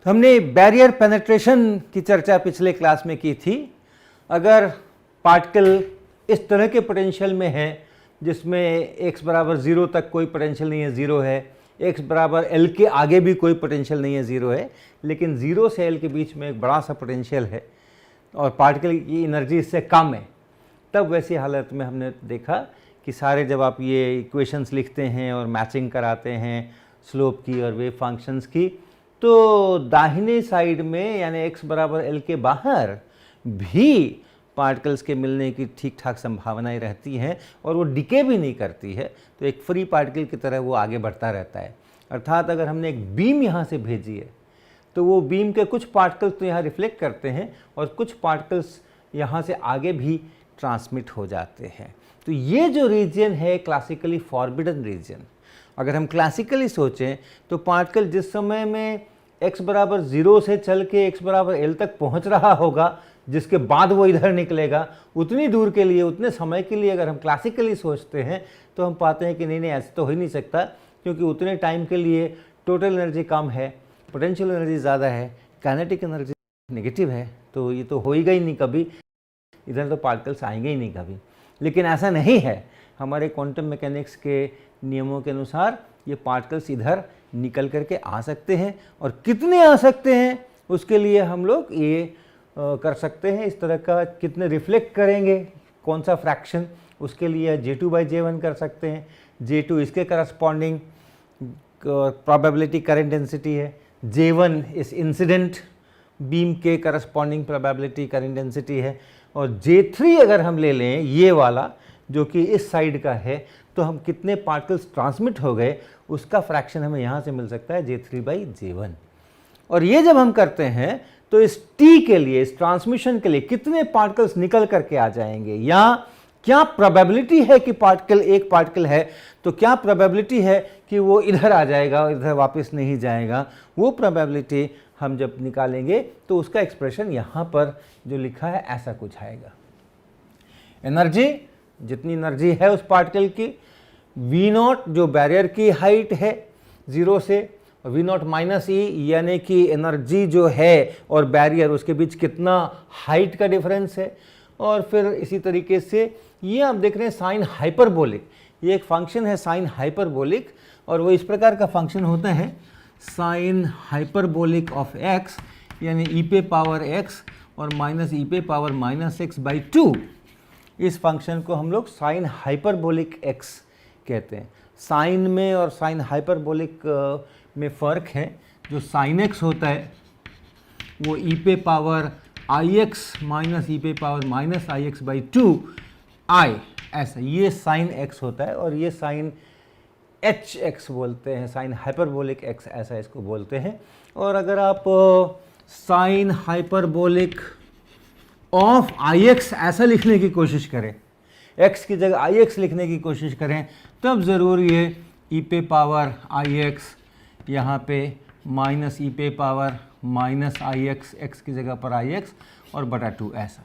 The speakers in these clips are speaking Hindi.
तो हमने बैरियर पेनिट्रेशन की चर्चा पिछले क्लास में की थी। अगर पार्टिकल इस तरह के पोटेंशियल में है जिसमें x बराबर 0 तक कोई पोटेंशियल नहीं है, 0 है, x बराबर l के आगे भी कोई पोटेंशियल नहीं है, 0 है, लेकिन 0 से l के बीच में एक बड़ा सा पोटेंशियल है और पार्टिकल की एनर्जी इससे कम है, तब वैसी हालत में हमने देखा कि सारे जब आप ये इक्वेशंस लिखते हैं और मैचिंग कराते हैं स्लोप की और वेव फंक्शंस की, तो दाहिने साइड में यानी x बराबर l के बाहर भी पार्टिकल्स के मिलने की ठीक ठाक संभावनाएं रहती हैं और वो डिके भी नहीं करती है, तो एक फ्री पार्टिकल की तरह वो आगे बढ़ता रहता है। अर्थात अगर हमने एक बीम यहाँ से भेजी है तो वो बीम के कुछ पार्टिकल्स तो यहाँ रिफ्लेक्ट करते हैं और कुछ पार्टिकल्स यहाँ से आगे भी ट्रांसमिट हो जाते हैं। तो ये जो रीजन है क्लासिकली फॉरबिडन रीजन। अगर हम क्लासिकली सोचें तो पार्टिकल जिस समय में x बराबर 0 से चल के x बराबर l तक पहुँच रहा होगा, जिसके बाद वो इधर निकलेगा, उतनी दूर के लिए, उतने समय के लिए अगर हम क्लासिकली सोचते हैं तो हम पाते हैं कि नहीं ऐसे तो हो ही नहीं सकता, क्योंकि उतने टाइम के लिए टोटल एनर्जी कम है, पोटेंशियल एनर्जी ज़्यादा है, काइनेटिक एनर्जी नेगेटिव है, तो ये तो होएगा ही नहीं कभी, इधर तो पार्टिकल्स आएंगे ही नहीं कभी। लेकिन ऐसा नहीं है, हमारे क्वांटम मैकेनिक्स के नियमों के अनुसार ये पार्टिकल्स इधर निकल करके आ सकते हैं, और कितने आ सकते हैं उसके लिए हम लोग ये कर सकते हैं, इस तरह का कितने रिफ्लेक्ट करेंगे, कौन सा फ्रैक्शन, उसके लिए J2/J1 कर सकते हैं। J2 इसके करस्पॉन्डिंग प्रोबेबिलिटी करंट डेंसिटी है, J1 इस इंसिडेंट बीम के करस्पॉन्डिंग प्रोबेबिलिटी करंट डेंसिटी है, और J3 अगर हम ले लें ये वाला जो कि इस साइड का है, तो हम कितने पार्टिकल्स ट्रांसमिट हो गए उसका फ्रैक्शन हमें यहाँ से मिल सकता है J3/J1। और ये जब हम करते हैं तो इस T के लिए, इस ट्रांसमिशन के लिए कितने पार्टिकल्स निकल करके आ जाएंगे, या क्या प्रोबेबिलिटी है कि एक पार्टिकल है तो क्या प्रोबेबिलिटी है कि वो इधर आ जाएगा और इधर वापस नहीं जाएगा, वो प्रोबेबिलिटी हम जब निकालेंगे तो उसका एक्सप्रेशन यहाँ पर जो लिखा है ऐसा कुछ आएगा। एनर्जी, जितनी एनर्जी है उस पार्टिकल की, V0 जो बैरियर की हाइट है 0 से, V0 माइनस ई यानी कि एनर्जी जो है और बैरियर उसके बीच कितना हाइट का डिफरेंस है, और फिर इसी तरीके से ये आप देख रहे हैं साइन हाइपरबोलिक, ये एक फंक्शन है साइन हाइपरबोलिक, और वो इस प्रकार का फंक्शन होता है साइन हाइपरबोलिक ऑफ x यानी e पे पावर x और माइनस e पे पावर -x/2। इस फंक्शन को हम लोग साइन हाइपरबोलिक x कहते हैं। साइन में और साइन हाइपरबोलिक में फ़र्क है, जो साइन x होता है वो e पे पावर ix माइनस e पे पावर -ix/2 i, ऐसा ये साइन x होता है, और ये साइन hx बोलते हैं, साइन हाइपरबोलिक x ऐसा इसको बोलते हैं। और अगर आप साइन हाइपरबोलिक ऑफ ix ऐसा लिखने की कोशिश करें, x की जगह ix लिखने की कोशिश करें, तब ज़रूर ये e पे पावर ix यहाँ पे माइनस e पे पावर -ix, x की जगह पर ix और बटा 2 ऐसा।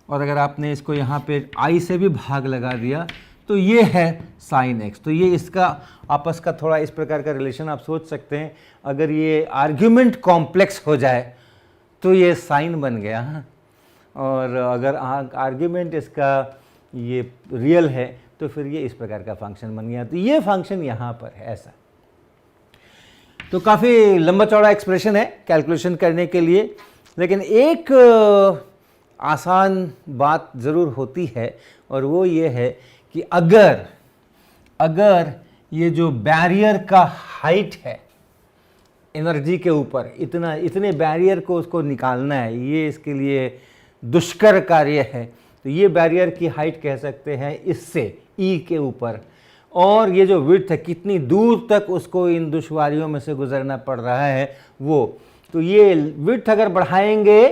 और अगर आपने इसको यहाँ पे i से भी भाग लगा दिया तो ये है साइन x। तो ये इसका आपस का थोड़ा इस प्रकार का रिलेशन आप सोच सकते हैं। अगर ये आर्ग्यूमेंट कॉम्प्लेक्स हो जाए तो ये साइन बन गया, और अगर आर्ग्यूमेंट इसका ये रियल है तो फिर ये इस प्रकार का फंक्शन बन गया। तो ये फंक्शन यहाँ पर है ऐसा। तो काफ़ी लंबा चौड़ा एक्सप्रेशन है कैलकुलेशन करने के लिए, लेकिन एक आसान बात ज़रूर होती है, और वो ये है कि अगर ये जो बैरियर का हाइट है एनर्जी के ऊपर, इतने बैरियर को उसको निकालना है, ये इसके लिए दुष्कर कार्य है, तो ये बैरियर की हाइट कह सकते हैं इससे ई के ऊपर, और ये जो विड्थ है कितनी दूर तक उसको इन दुश्वारियों में से गुजरना पड़ रहा है वो, तो ये विड्थ अगर बढ़ाएंगे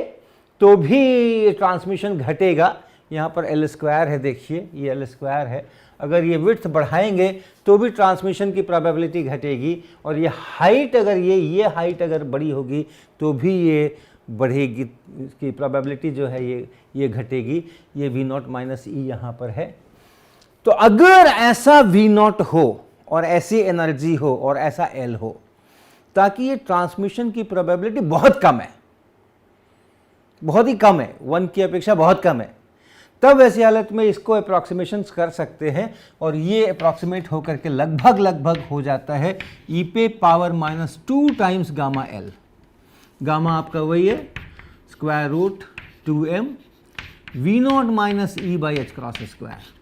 तो भी ट्रांसमिशन घटेगा। यहाँ पर L² है, देखिए ये L² है, अगर ये विड्थ बढ़ाएंगे तो भी ट्रांसमिशन की प्रोबेबिलिटी घटेगी, और ये हाइट अगर ये हाइट अगर बड़ी होगी तो भी ये बढ़ेगी, इसकी प्रोबेबिलिटी जो है ये घटेगी। ये V0 माइनस ई यहाँ पर है। तो अगर ऐसा V0 हो और ऐसी एनर्जी हो और ऐसा L हो, ताकि ये ट्रांसमिशन की प्रोबेबिलिटी बहुत कम है, बहुत ही कम है, 1 की अपेक्षा बहुत कम है। तब ऐसी हालत में इसको अप्रॉक्सीमेशंस कर सकते हैं और ये अप्रॉक्सीमेट होकर के लगभग हो जाता है e पे power -2 times gamma L. Gamma आपका वही है square root 2m v0 minus e by h cross square.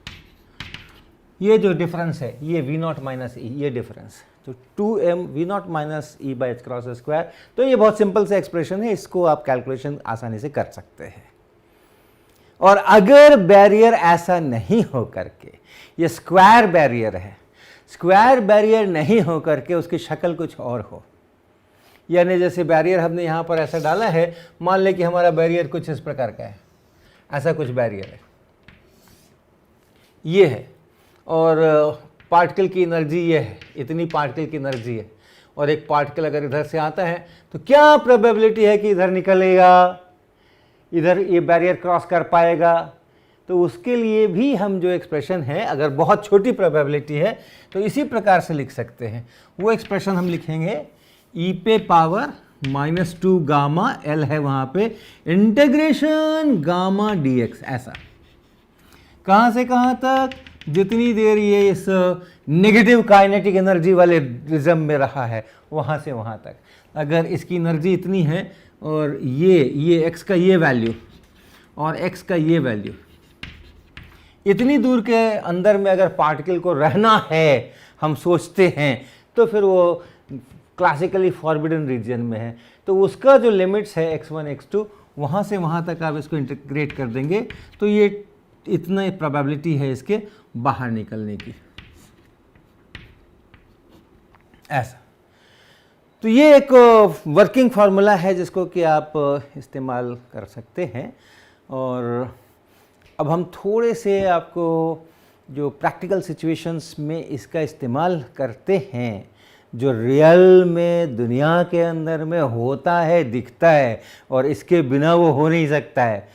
ये जो डिफरेंस है ये v0 माइनस ई, ये डिफरेंस, तो 2m v0 minus e by h cross square. तो ये बहुत सिंपल सा एक्सप्रेशन है, इसको आप कैलकुलेशन आसानी से कर सकते हैं। और अगर बैरियर ऐसा नहीं हो करके, ये स्क्वायर बैरियर है, स्क्वायर बैरियर नहीं हो करके उसकी शक्ल कुछ और हो, यानी जैसे बैरियर हमने यहाँ पर ऐसा डाला है, मान लें कि हमारा बैरियर कुछ इस प्रकार का है, ऐसा कुछ बैरियर है, ये है, और पार्टिकल की एनर्जी ये है, इतनी पार्टिकल की एनर्जी है, और एक पार्टिकल अगर इधर से आता है तो क्या प्रोबेबिलिटी है कि इधर निकलेगा, इधर ये बैरियर क्रॉस कर पाएगा। तो उसके लिए भी हम जो एक्सप्रेशन है, अगर बहुत छोटी प्रोबेबिलिटी है तो इसी प्रकार से लिख सकते हैं। वो एक्सप्रेशन हम लिखेंगे e पे पावर -2 गामा एल है वहाँ पे, इंटीग्रेशन गामा dx, ऐसा। कहाँ से कहाँ तक? जितनी देर ये इस नेगेटिव काइनेटिक एनर्जी वाले रिज्म में रहा है वहाँ से वहाँ तक। अगर इसकी एनर्जी इतनी है और ये x का ये वैल्यू और x का ये वैल्यू, इतनी दूर के अंदर में अगर पार्टिकल को रहना है हम सोचते हैं, तो फिर वो क्लासिकली फॉरबिडन रीजन में है। तो उसका जो लिमिट्स है x1 x2, वहाँ से वहाँ तक आप इसको इंटीग्रेट कर देंगे तो ये इतना प्रोबेबिलिटी है इसके बाहर निकलने की, ऐसा। तो ये एक वर्किंग फार्मूला है जिसको कि आप इस्तेमाल कर सकते हैं। और अब हम थोड़े से आपको जो प्रैक्टिकल सिचुएशंस में इसका इस्तेमाल करते हैं, जो रियल में दुनिया के अंदर में होता है, दिखता है और इसके बिना वो हो नहीं सकता है,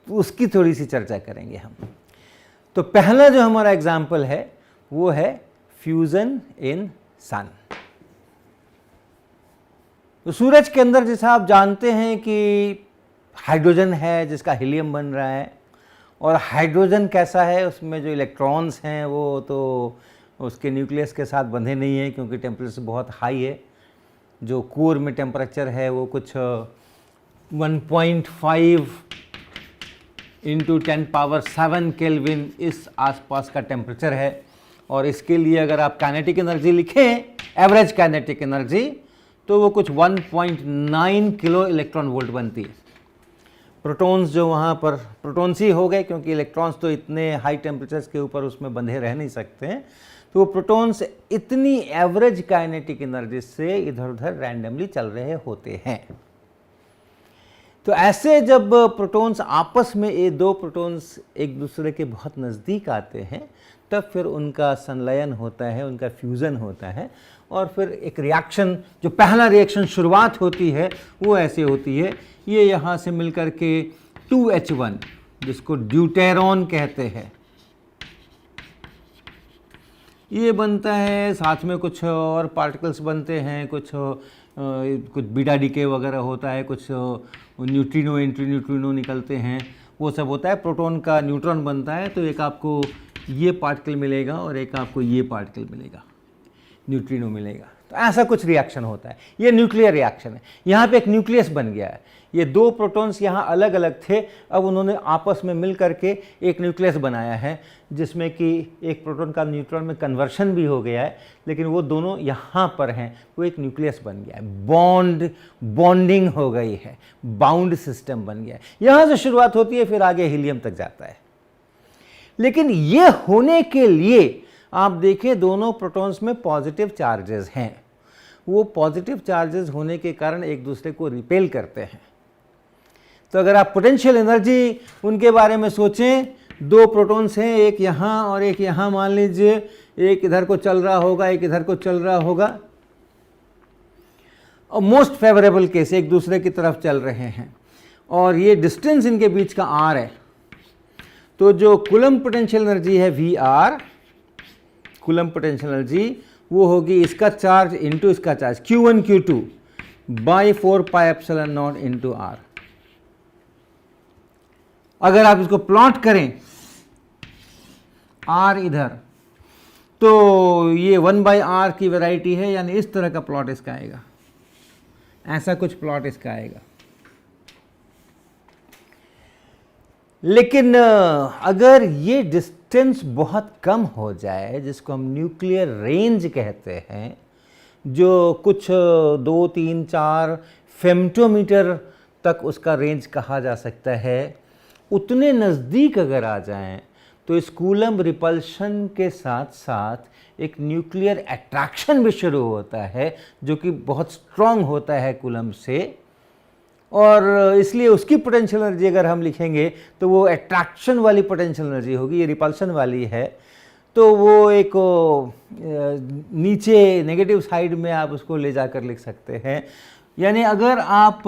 तो उसकी थोड़ी सी चर्चा करेंगे हम। तो पहला जो हमारा एग्जाम्पल है वो है फ्यूज़न इन सन। तो सूरज के अंदर जैसा आप जानते हैं कि हाइड्रोजन है जिसका हीलियम बन रहा है, और हाइड्रोजन कैसा है, उसमें जो इलेक्ट्रॉन्स हैं वो तो उसके न्यूक्लियस के साथ बंधे नहीं हैं क्योंकि टेम्परेचर बहुत हाई है। जो कोर में टेम्परेचर है वो कुछ 1.5 इंटू 10⁻7 केल्विन इस आसपास का टेम्परेचर है। और इसके लिए अगर आप काइनेटिक एनर्जी लिखें, एवरेज काइनेटिक एनर्जी, तो वो कुछ 1.9 किलो इलेक्ट्रॉन वोल्ट बनती है। प्रोटॉन्स जो वहाँ पर प्रोटॉन्स ही हो गए क्योंकि इलेक्ट्रॉन्स तो इतने हाई टेम्परेचर्स के ऊपर उसमें बंधे रह नहीं सकते हैं, तो वो प्रोटॉन्स इतनी एवरेज काइनेटिक एनर्जी से इधर उधर रैंडमली चल रहे होते हैं। तो ऐसे जब प्रोटॉन्स आपस में, ये दो प्रोटॉन्स एक दूसरे के बहुत नज़दीक आते हैं, तब फिर उनका संलयन होता है, उनका फ्यूज़न होता है, और फिर एक रिएक्शन, जो पहला रिएक्शन शुरुआत होती है वो ऐसे होती है। ये यहाँ से मिलकर के 2H1 जिसको ड्यूटेरॉन कहते हैं, ये बनता है, साथ में कुछ और पार्टिकल्स बनते हैं, कुछ बीटा डीके वगैरह होता है, कुछ न्यूट्रिनो एंटी न्यूट्रिनो निकलते हैं, वो सब होता है। प्रोटॉन का न्यूट्रॉन बनता है, तो एक आपको ये पार्टिकल मिलेगा और एक आपको ये पार्टिकल मिलेगा, न्यूट्रिनो मिलेगा। तो ऐसा कुछ रिएक्शन होता है, ये न्यूक्लियर रिएक्शन है। यहाँ पे एक न्यूक्लियस बन गया है, ये दो प्रोटॉन्स यहाँ अलग अलग थे, अब उन्होंने आपस में मिल करके एक न्यूक्लियस बनाया है, जिसमें कि एक प्रोटॉन का न्यूट्रॉन में कन्वर्शन भी हो गया है, लेकिन वो दोनों यहाँ पर हैं, वो एक न्यूक्लियस बन गया है, बॉन्डिंग हो गई है, बाउंड सिस्टम बन गया है। यहाँ से शुरुआत होती है, फिर आगे हीलियम तक जाता है। लेकिन ये होने के लिए आप देखिए दोनों प्रोटॉन्स में पॉजिटिव चार्जेस हैं, वो पॉजिटिव चार्जेस होने के कारण एक दूसरे को रिपेल करते हैं। तो अगर आप पोटेंशियल एनर्जी उनके बारे में सोचें, दो प्रोटॉन्स हैं, एक यहाँ और एक यहाँ, मान लीजिए एक इधर को चल रहा होगा, एक इधर को चल रहा होगा, और मोस्ट फेवरेबल केस एक दूसरे की तरफ चल रहे हैं, और ये डिस्टेंस इनके बीच का r है। तो जो कूलम्ब पोटेंशियल एनर्जी है VR, कूलम्ब पोटेंशियल एनर्जी, वो होगी इसका चार्ज इंटू इसका charge Q1 Q2 by 4πε0 into R. अगर आप इसको प्लॉट करें आर इधर, तो ये 1/r की वैरायटी है, यानी इस तरह का प्लॉट इसका आएगा, ऐसा कुछ प्लॉट इसका आएगा। लेकिन अगर ये डिस्टेंस बहुत कम हो जाए, जिसको हम न्यूक्लियर रेंज कहते हैं, जो कुछ 2, 3, 4 फेम्टोमीटर तक उसका रेंज कहा जा सकता है, उतने नज़दीक अगर आ जाएं, तो इस कूलम्ब रिपल्शन के साथ साथ एक न्यूक्लियर अट्रैक्शन भी शुरू होता है, जो कि बहुत स्ट्रॉन्ग होता है कूलम्ब से, और इसलिए उसकी पोटेंशियल एनर्जी अगर हम लिखेंगे तो वो अट्रैक्शन वाली पोटेंशियल एनर्जी होगी, ये रिपल्शन वाली है, तो वो एक नीचे नेगेटिव साइड में आप उसको ले जाकर लिख सकते हैं। यानी अगर आप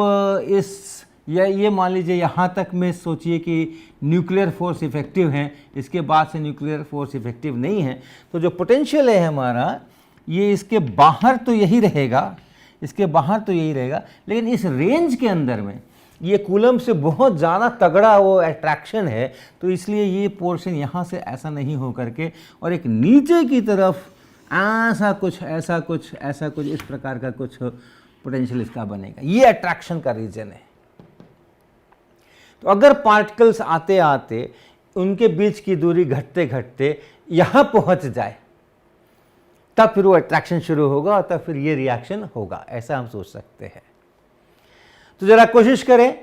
ये मान लीजिए यहाँ तक में सोचिए कि न्यूक्लियर फोर्स इफेक्टिव हैं, इसके बाद से न्यूक्लियर फोर्स इफेक्टिव नहीं है, तो जो पोटेंशियल है हमारा, ये इसके बाहर तो यही रहेगा, इसके बाहर तो यही रहेगा, लेकिन इस रेंज के अंदर में ये कूलम्ब से बहुत ज़्यादा तगड़ा वो अट्रैक्शन है, तो इसलिए ये पोर्शन यहाँ से ऐसा नहीं हो करके और एक नीचे की तरफ ऐसा कुछ ऐसा कुछ ऐसा कुछ इस प्रकार का कुछ पोटेंशियल इसका बनेगा। ये अट्रैक्शन का रीजन है। तो अगर पार्टिकल्स आते आते उनके बीच की दूरी घटते घटते यहाँ पहुँच जाए, तब फिर वो अट्रैक्शन शुरू होगा और तब फिर ये रिएक्शन होगा, ऐसा हम सोच सकते हैं। तो ज़रा कोशिश करें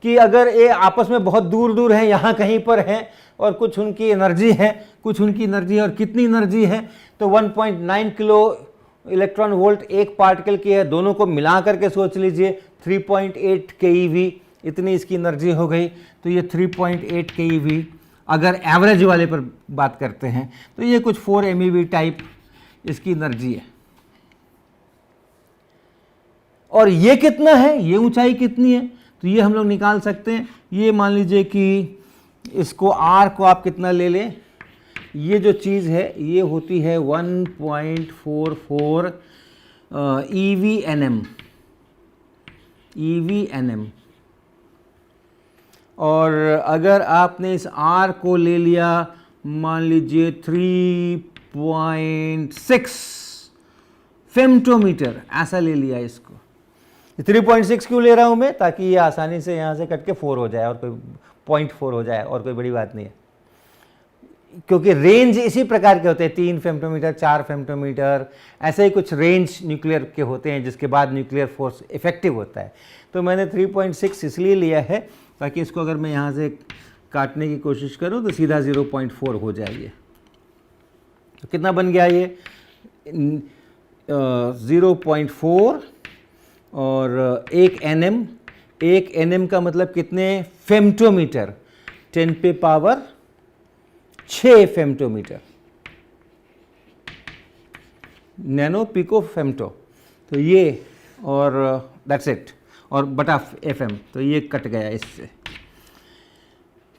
कि अगर ये आपस में बहुत दूर दूर हैं, यहाँ कहीं पर हैं, और कुछ उनकी एनर्जी है, कुछ उनकी एनर्जी है, और कितनी एनर्जी है, तो 1.9 किलो इलेक्ट्रॉन वोल्ट एक पार्टिकल की है, दोनों को मिला करके सोच लीजिए 3.8 keV इतनी इसकी एनर्जी हो गई। तो ये 3.8 keV अगर एवरेज वाले पर बात करते हैं, तो ये कुछ 4 MeV टाइप इसकी एनर्जी है। और ये कितना है, ये ऊंचाई कितनी है, तो ये हम लोग निकाल सकते हैं। ये मान लीजिए कि इसको R को आप कितना ले लें, ये जो चीज़ है ये होती है 1.44 EV/nm। और अगर आपने इस R को ले लिया मान लीजिए 3.6 फेम्टोमीटर, ऐसा ले लिया इसको। 3.6 क्यों ले रहा हूँ मैं, ताकि ये आसानी से यहाँ से कट के 4 हो जाए और कोई 0.4 हो जाए, और कोई बड़ी बात नहीं है, क्योंकि रेंज इसी प्रकार के होते हैं, 3 फेम्टोमीटर 4 फेम्टोमीटर ऐसे ही कुछ रेंज न्यूक्लियर के होते हैं, जिसके बाद न्यूक्लियर फोर्स इफेक्टिव होता है। तो मैंने 3.6 इसलिए लिया है ताकि इसको अगर मैं यहाँ से काटने की कोशिश करूँ तो सीधा 0.4 हो जाए। तो कितना बन गया ये 0.4 और 1 nm का मतलब कितने फेम्टोमीटर, 10⁻6 फेम्टोमीटर, नैनो पिको फेम्टो। तो ये और दैट्स इट, और बटा FM, तो ये कट गया इससे।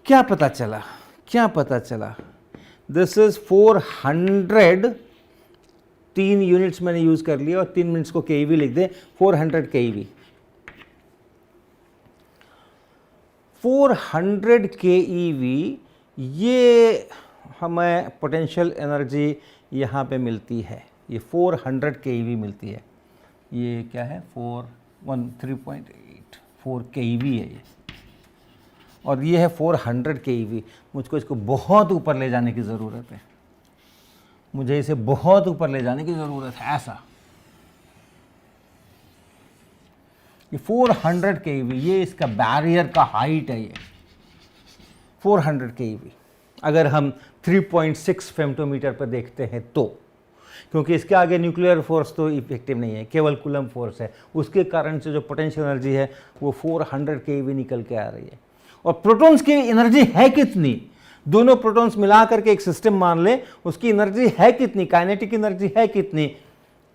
क्या पता चला, दिस इज 400, 3 यूनिट्स मैंने यूज कर लिया और 3 मिनट्स को keV लिख दे, 400 keV। 400 keV ये हमें पोटेंशियल एनर्जी यहाँ पे मिलती है, ये 400 keV मिलती है। ये क्या है 3.84 keV है ये, और ये है 400 keV। मुझको इसको बहुत ऊपर ले जाने की ज़रूरत है, मुझे इसे बहुत ऊपर ले जाने की ज़रूरत है, ऐसा। ये 400 keV, ये इसका बैरियर का हाइट है, ये 400 keV। अगर हम 3.6 फेम्टोमीटर पर देखते हैं तो, क्योंकि इसके आगे न्यूक्लियर फोर्स तो इफेक्टिव नहीं है, केवल कूलम्ब फोर्स है, उसके कारण से जो पोटेंशियल एनर्जी है वो 400 keV निकल के आ रही है। और प्रोटॉन्स की एनर्जी है कितनी, दोनों प्रोटॉन्स मिला करके एक सिस्टम मान लें, उसकी एनर्जी है कितनी, काइनेटिक एनर्जी है कितनी,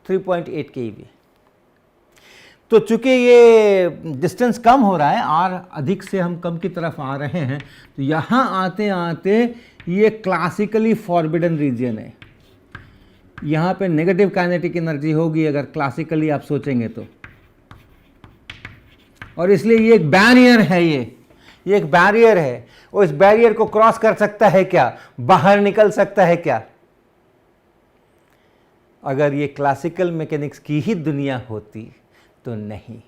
3.8 keV। तो चूंकि ये डिस्टेंस कम हो रहा है, R अधिक से हम कम की तरफ आ रहे हैं, तो यहाँ आते आते ये क्लासिकली फॉरबिडन रीजन है, यहाँ पे नेगेटिव काइनेटिक एनर्जी होगी अगर क्लासिकली आप सोचेंगे तो। और इसलिए ये एक बैरियर है, ये एक बैरियर है, और इस बैरियर को क्रॉस कर सकता है क्या, बाहर निकल सकता है क्या? अगर ये क्लासिकल मैकेनिक्स की ही दुनिया होती तो नहीं,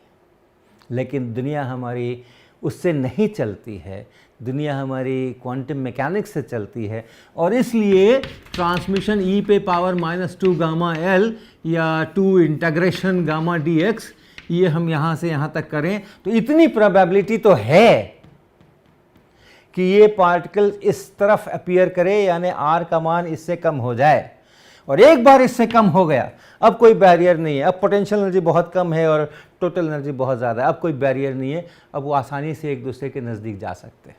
लेकिन दुनिया हमारी उससे नहीं चलती है, दुनिया हमारी क्वांटम मैकेनिक्स से चलती है। और इसलिए ट्रांसमिशन ई पे पावर -2 गामा एल या 2 इंटीग्रेशन गामा डी एक्स, ये हम यहाँ से यहाँ तक करें तो इतनी प्रोबेबिलिटी तो है कि ये पार्टिकल इस तरफ अपीयर करे, यानी आर का मान इससे कम हो जाए। और एक बार इससे कम हो गया, अब कोई बैरियर नहीं है, अब पोटेंशियल एनर्जी बहुत कम है और टोटल एनर्जी बहुत ज़्यादा है, अब कोई बैरियर नहीं है, अब वो आसानी से एक दूसरे के नज़दीक जा सकते हैं।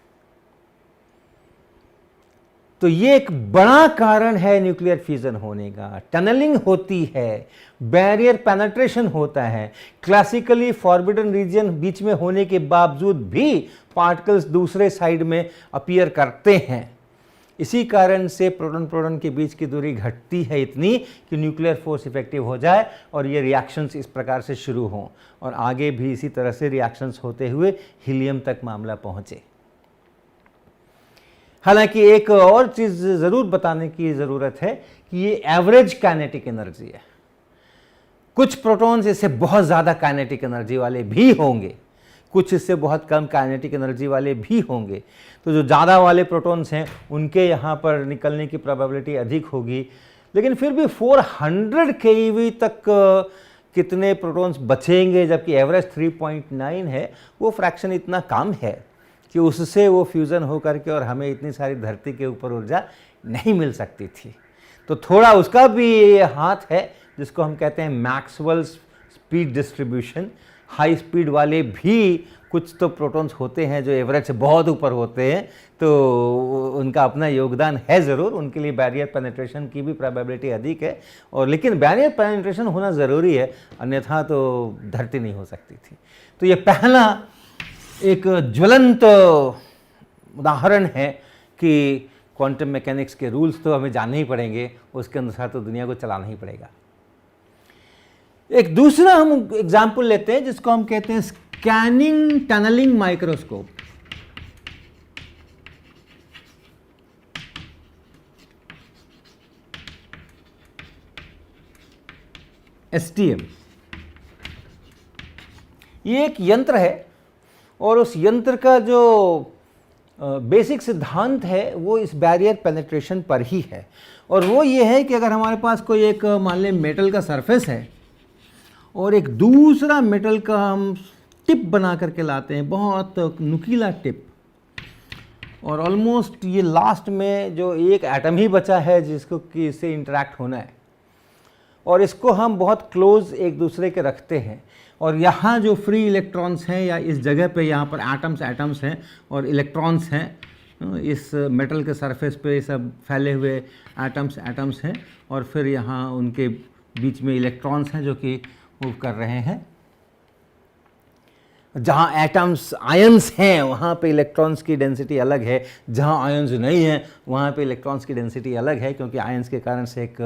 तो ये एक बड़ा कारण है न्यूक्लियर फ्यूजन होने का। टनलिंग होती है, बैरियर पेनिट्रेशन होता है, क्लासिकली फॉरबिडन रीजन बीच में होने के बावजूद भी पार्टिकल्स दूसरे साइड में अपीयर करते हैं। इसी कारण से प्रोटॉन प्रोटॉन के बीच की दूरी घटती है इतनी कि न्यूक्लियर फोर्स इफेक्टिव हो जाए और ये रिएक्शंस इस प्रकार से शुरू हों, और आगे भी इसी तरह से रिएक्शंस होते हुए हीलियम तक मामला पहुंचे। हालांकि एक और चीज़ ज़रूर बताने की ज़रूरत है कि ये एवरेज काइनेटिक एनर्जी है। कुछ प्रोटॉन्स इससे बहुत ज़्यादा काइनेटिक एनर्जी वाले भी होंगे, कुछ इससे बहुत कम काइनेटिक एनर्जी वाले भी होंगे। तो जो ज़्यादा वाले प्रोटॉन्स हैं उनके यहाँ पर निकलने की प्रोबेबिलिटी अधिक होगी, लेकिन फिर भी 400 keV तक कितने प्रोटॉन्स बचेंगे, जबकि एवरेज 3.9 है। वो फ्रैक्शन इतना कम है कि उससे वो फ्यूज़न हो करके और हमें इतनी सारी धरती के ऊपर ऊर्जा नहीं मिल सकती थी। तो थोड़ा उसका भी हाथ है, जिसको हम कहते हैं Maxwell speed distribution. High speed वाले भी कुछ तो प्रोटॉन्स होते हैं जो एवरेज से बहुत ऊपर होते हैं, तो उनका अपना योगदान है ज़रूर, उनके लिए बैरियर पेनिट्रेशन की भी प्रोबेबिलिटी अधिक है। और लेकिन बैरियर पेनिट्रेशन होना ज़रूरी है, अन्यथा तो धरती नहीं हो सकती थी। तो ये पहला एक ज्वलंत उदाहरण है कि क्वांटम मैकेनिक्स के रूल्स तो हमें जानने ही पड़ेंगे, उसके अनुसार तो दुनिया को चलाना ही पड़ेगा। एक दूसरा हम एग्जाम्पल लेते हैं जिसको हम कहते हैं स्कैनिंग टनलिंग माइक्रोस्कोप। STM। ये एक यंत्र है और उस यंत्र का जो बेसिक सिद्धांत है वो इस बैरियर पेनिट्रेशन पर ही है। और वो ये है कि अगर हमारे पास कोई एक मान लें मेटल का सरफेस है और एक दूसरा मेटल का हम टिप बना करके लाते हैं, बहुत नुकीला टिप, और ऑलमोस्ट ये लास्ट में जो एक एटम ही बचा है जिसको कि इससे इंटरेक्ट होना है, और इसको हम बहुत क्लोज एक दूसरे के रखते हैं, और यहाँ जो फ्री इलेक्ट्रॉन्स हैं या इस जगह पे यहाँ पर एटम्स हैं और इलेक्ट्रॉन्स हैं, इस मेटल के सरफेस पे सब फैले हुए एटम्स हैं, और फिर यहाँ उनके बीच में इलेक्ट्रॉन्स हैं जो कि मूव कर रहे हैं। जहाँ एटम्स आयंस हैं वहाँ पे इलेक्ट्रॉन्स की डेंसिटी अलग है, जहाँ आयंस नहीं है वहाँ पे इलेक्ट्रॉन्स की डेंसिटी अलग है, क्योंकि आयंस के कारण से एक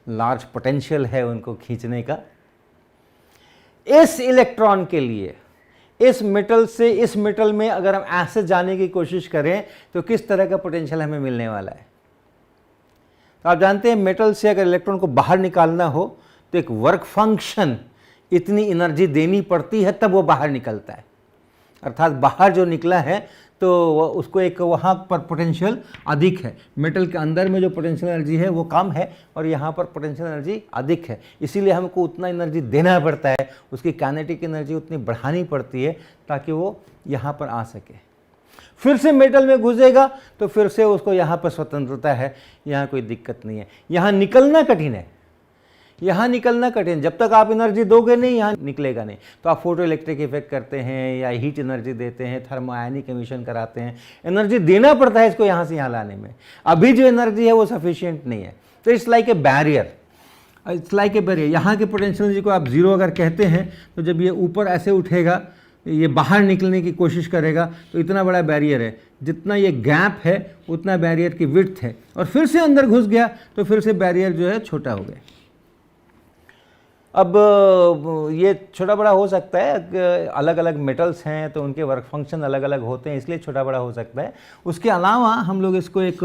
लार्ज पोटेंशियल है उनको खींचने का। इस इलेक्ट्रॉन के लिए इस मेटल से इस मेटल में अगर हम ऐसे जाने की कोशिश करें तो किस तरह का पोटेंशियल हमें मिलने वाला है। तो आप जानते हैं मेटल से अगर इलेक्ट्रॉन को बाहर निकालना हो तो एक वर्क फंक्शन इतनी एनर्जी देनी पड़ती है तब वो बाहर निकलता है, अर्थात बाहर जो निकला है तो उसको एक वहाँ पर पोटेंशियल अधिक है। मेटल के अंदर में जो पोटेंशियल एनर्जी है वो कम है और यहाँ पर पोटेंशियल एनर्जी अधिक है, इसीलिए हमको उतना एनर्जी देना पड़ता है, उसकी काइनेटिक एनर्जी उतनी बढ़ानी पड़ती है ताकि वो यहाँ पर आ सके। फिर से मेटल में घुसेगा तो फिर से उसको यहाँ पर स्वतंत्रता है, यहाँ कोई दिक्कत नहीं है। यहाँ निकलना कठिन है, यहाँ निकलना कठिन, जब तक आप एनर्जी दोगे नहीं यहाँ निकलेगा नहीं। तो आप फोटो इलेक्ट्रिक इफेक्ट करते हैं या हीट एनर्जी देते हैं, थर्मोआयनिक एमिशन कराते हैं, एनर्जी देना पड़ता है इसको यहाँ से यहाँ लाने में। अभी जो एनर्जी है वो सफिशिएंट नहीं है, तो it's like a barrier, it's like a barrier. यहाँ के पोटेंशियल एनर्जी को आप जीरो अगर कहते हैं तो जब ये ऊपर ऐसे उठेगा ये बाहर निकलने की कोशिश करेगा तो इतना बड़ा बैरियर है, जितना ये गैप है उतना बैरियर की विड्थ है, और फिर से अंदर घुस गया तो फिर से बैरियर जो है छोटा हो गया। अब ये छोटा बड़ा हो सकता है, अलग अलग मेटल्स हैं तो उनके वर्क फंक्शन अलग अलग होते हैं, इसलिए छोटा बड़ा हो सकता है। उसके अलावा हम लोग इसको एक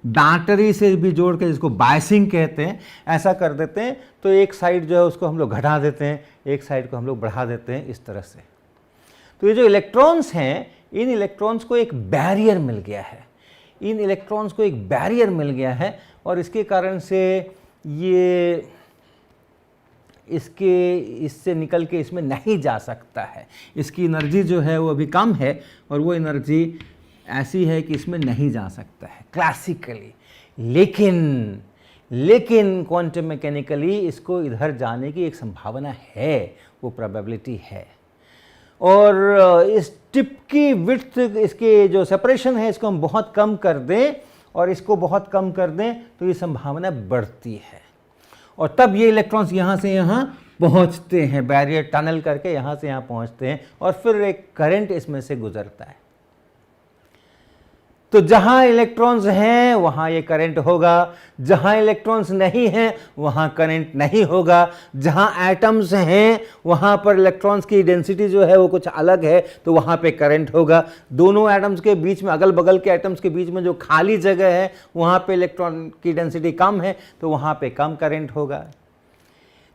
बैटरी से भी जोड़ के, जिसको बायसिंग कहते हैं, ऐसा कर देते हैं तो एक साइड जो है उसको हम लोग घटा देते हैं, एक साइड को हम लोग बढ़ा देते हैं, इस तरह से। तो ये जो इलेक्ट्रॉन्स हैं, इन इलेक्ट्रॉन्स को एक बैरियर मिल गया है, इन इलेक्ट्रॉन्स को एक बैरियर मिल गया है, और इसके कारण से ये इससे निकल के इसमें नहीं जा सकता है। इसकी एनर्जी जो है वो अभी कम है, और वो एनर्जी ऐसी है कि इसमें नहीं जा सकता है क्लासिकली। लेकिन क्वांटम मैकेनिकली इसको इधर जाने की एक संभावना है, वो प्रोबेबिलिटी है। और इस टिप की विड्थ, इसके जो सेपरेशन है, इसको हम बहुत कम कर दें और इसको बहुत कम कर दें तो ये संभावना बढ़ती है, और तब ये इलेक्ट्रॉन्स यहाँ से यहाँ पहुँचते हैं, बैरियर टनल करके यहाँ से यहाँ पहुँचते हैं, और फिर एक करंट इसमें से गुजरता है। तो जहाँ इलेक्ट्रॉन्स हैं वहाँ ये करंट होगा, जहाँ इलेक्ट्रॉन्स नहीं हैं वहाँ करंट नहीं होगा। जहाँ एटम्स हैं वहाँ पर इलेक्ट्रॉन्स की डेंसिटी जो है वो कुछ अलग है, तो वहाँ पे करंट होगा। दोनों एटम्स के बीच में, अगल बगल के एटम्स के बीच में जो खाली जगह है वहाँ पे इलेक्ट्रॉन की डेंसिटी कम है, तो वहाँ पे कम करंट होगा।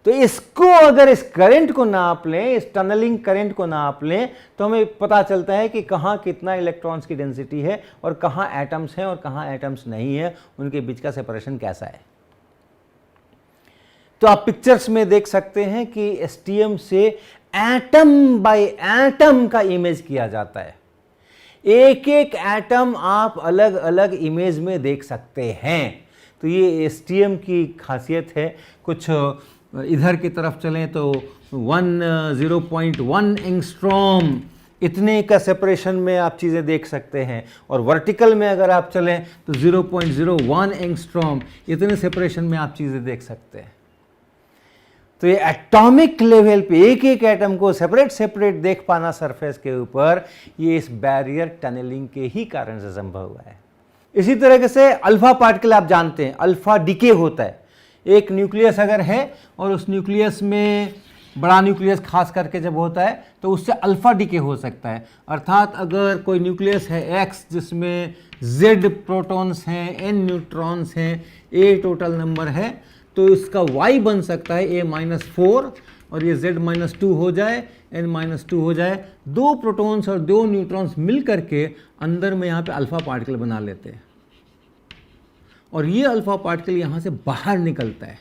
तो इसको अगर इस करंट को नाप लें, इस टनलिंग करंट को नाप लें, तो हमें पता चलता है कि कहाँ कितना इलेक्ट्रॉन्स की डेंसिटी है और कहाँ एटम्स हैं और कहाँ एटम्स नहीं है, उनके बीच का सेपरेशन कैसा है। तो आप पिक्चर्स में देख सकते हैं कि एसटीएम से एटम बाय एटम का इमेज किया जाता है। एक एक एटम आप अलग अलग इमेज में देख सकते हैं। तो ये एसटीएम की खासियत है। कुछ इधर की तरफ चलें तो 0.1 एंगस्ट्रॉम इतने का सेपरेशन में आप चीज़ें देख सकते हैं, और वर्टिकल में अगर आप चलें तो 0.01 एंगस्ट्रॉम इतने सेपरेशन में आप चीज़ें देख सकते हैं। तो ये एटॉमिक लेवल पे एक एक एटम को सेपरेट देख पाना सरफेस के ऊपर, ये इस बैरियर टनलिंग के ही कारण से संभव हुआ है। इसी तरीके से अल्फा पार्टिकल आप जानते हैं, अल्फा डिके होता है। एक न्यूक्लियस अगर है और उस न्यूक्लियस में बड़ा न्यूक्लियस खास करके जब होता है तो उससे अल्फा डिके हो सकता है। अर्थात अगर कोई न्यूक्लियस है X जिसमें Z प्रोटॉन्स हैं, N न्यूट्रॉन्स हैं, A टोटल नंबर है, तो इसका Y बन सकता है A-4 और ये Z-2 हो जाए, N-2 हो जाए। दो प्रोटॉन्स और दो न्यूट्रॉन्स मिल करके अंदर में यहाँ पे अल्फा पार्टिकल बना लेते हैं, और ये अल्फा पार्टिकल यहाँ से बाहर निकलता है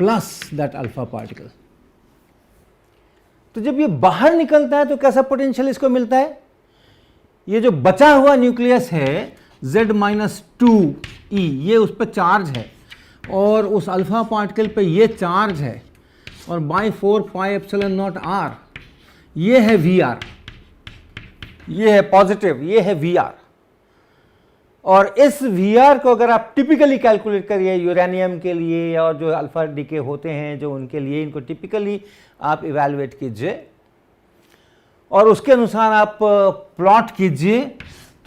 प्लस दैट अल्फा पार्टिकल। तो जब ये बाहर निकलता है तो कैसा पोटेंशियल इसको मिलता है? ये जो बचा हुआ न्यूक्लियस है Z-2e, ये उस पर चार्ज है, और उस अल्फा पार्टिकल पे ये चार्ज है, और बाई 4πε0r ये है Vr, ये है पॉजिटिव, ये है Vr। और इस Vr को अगर आप टिपिकली कैलकुलेट करिए यूरेनियम के लिए और जो अल्फा डिके होते हैं जो उनके लिए, इनको टिपिकली आप इवैल्यूएट कीजिए और उसके अनुसार आप प्लॉट कीजिए।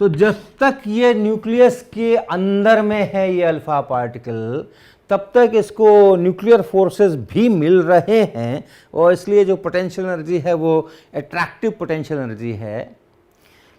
तो जब तक ये न्यूक्लियस के अंदर में है ये अल्फा पार्टिकल, तब तक इसको न्यूक्लियर फोर्सेस भी मिल रहे हैं, और इसलिए जो पोटेंशियल एनर्जी है वो अट्रैक्टिव पोटेंशियल एनर्जी है।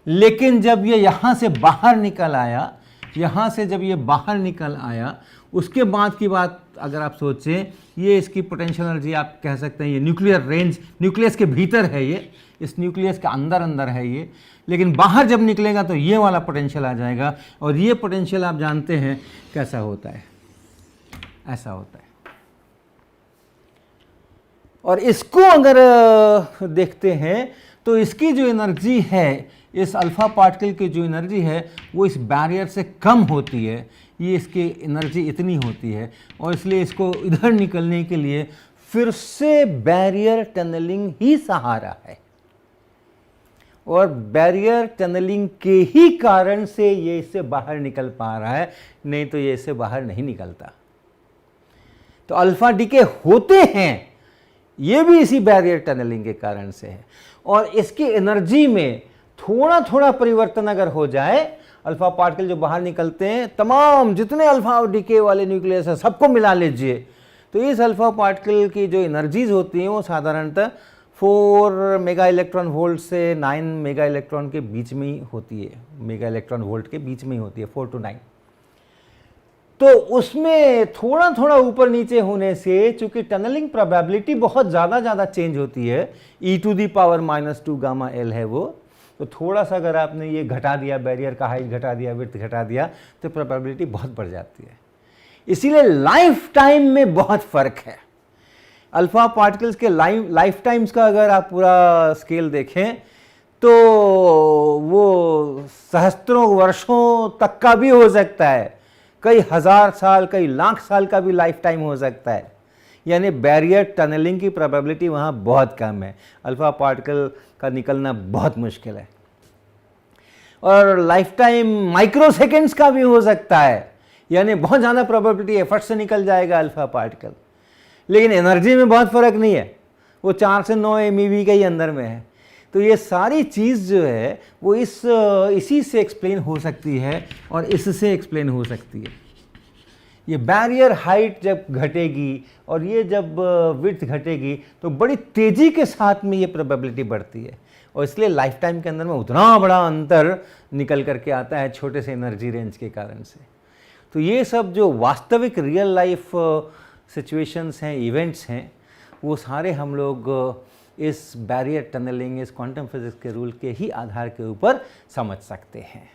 लेकिन जब ये यहाँ से बाहर निकल आया, यहाँ से जब ये बाहर निकल आया, उसके बाद की बात अगर आप सोचें, ये इसकी पोटेंशियल एनर्जी आप कह सकते हैं ये न्यूक्लियर रेंज, न्यूक्लियस के भीतर है ये, इस न्यूक्लियस के अंदर है ये, लेकिन बाहर जब निकलेगा तो ये वाला पोटेंशियल आ जाएगा। और ये पोटेंशियल आप जानते हैं कैसा होता है, ऐसा होता है। और इसको अगर देखते हैं तो इसकी जो एनर्जी है, इस अल्फा पार्टिकल की जो एनर्जी है वो इस बैरियर से कम होती है, ये इसकी एनर्जी इतनी होती है, और इसलिए इसको इधर निकलने के लिए फिर से बैरियर टनलिंग ही सहारा है, और बैरियर टनलिंग के ही कारण से ये इससे बाहर निकल पा रहा है, नहीं तो ये इससे बाहर नहीं निकलता। तो अल्फा डिके होते हैं, ये भी इसी बैरियर टनलिंग के कारण से है। और इसकी एनर्जी में थोड़ा थोड़ा परिवर्तन अगर हो जाए, अल्फा पार्टिकल जो बाहर निकलते हैं, तमाम जितने अल्फा डीके वाले न्यूक्लियस है सबको मिला लीजिए, तो इस अल्फा पार्टिकल की जो एनर्जीज होती हैं वो साधारणतः 4 मेगा इलेक्ट्रॉन वोल्ट से 9 मेगा इलेक्ट्रॉन के बीच में ही होती है, मेगा इलेक्ट्रॉन वोल्ट के बीच में ही होती है, 4 to 9। तो उसमें थोड़ा थोड़ा ऊपर नीचे होने से चूंकि टनलिंग प्रोबेबिलिटी बहुत ज़्यादा चेंज होती है, e⁻⁻² गामा L है वो, तो थोड़ा सा अगर आपने ये घटा दिया, बैरियर का हाइट घटा दिया, विड्थ घटा दिया, तो प्रोबेबिलिटी बहुत बढ़ जाती है। इसीलिए लाइफ टाइम में बहुत फ़र्क है। अल्फा पार्टिकल्स के लाइफ टाइम्स का अगर आप पूरा स्केल देखें तो वो सहस्त्रों वर्षों तक का भी हो सकता है, कई हज़ार साल, कई लाख साल का भी लाइफ टाइम हो सकता है। यानी बैरियर टनलिंग की प्रोबेबिलिटी वहाँ बहुत कम है, अल्फा पार्टिकल का निकलना बहुत मुश्किल है। और लाइफ टाइम माइक्रो सेकेंड्स का भी हो सकता है, यानी बहुत ज़्यादा प्रोबेबिलिटी है फट से निकल जाएगा अल्फा पार्टिकल, लेकिन एनर्जी में बहुत फ़र्क नहीं है, वो 4 से 9 MeV के ही अंदर में है। तो ये सारी चीज़ जो है वो इसी से एक्सप्लेन हो सकती है और इससे एक्सप्लेन हो सकती है। ये बैरियर हाइट जब घटेगी और ये जब विड्थ घटेगी तो बड़ी तेज़ी के साथ में ये प्रोबेबिलिटी बढ़ती है, और इसलिए लाइफ टाइम के अंदर में उतना बड़ा अंतर निकल करके आता है छोटे से एनर्जी रेंज के कारण से। तो ये सब जो वास्तविक रियल लाइफ सिचुएशंस हैं, इवेंट्स हैं, वो सारे हम लोग इस बैरियर टनलिंग, इस क्वांटम फिजिक्स के रूल के ही आधार के ऊपर समझ सकते हैं।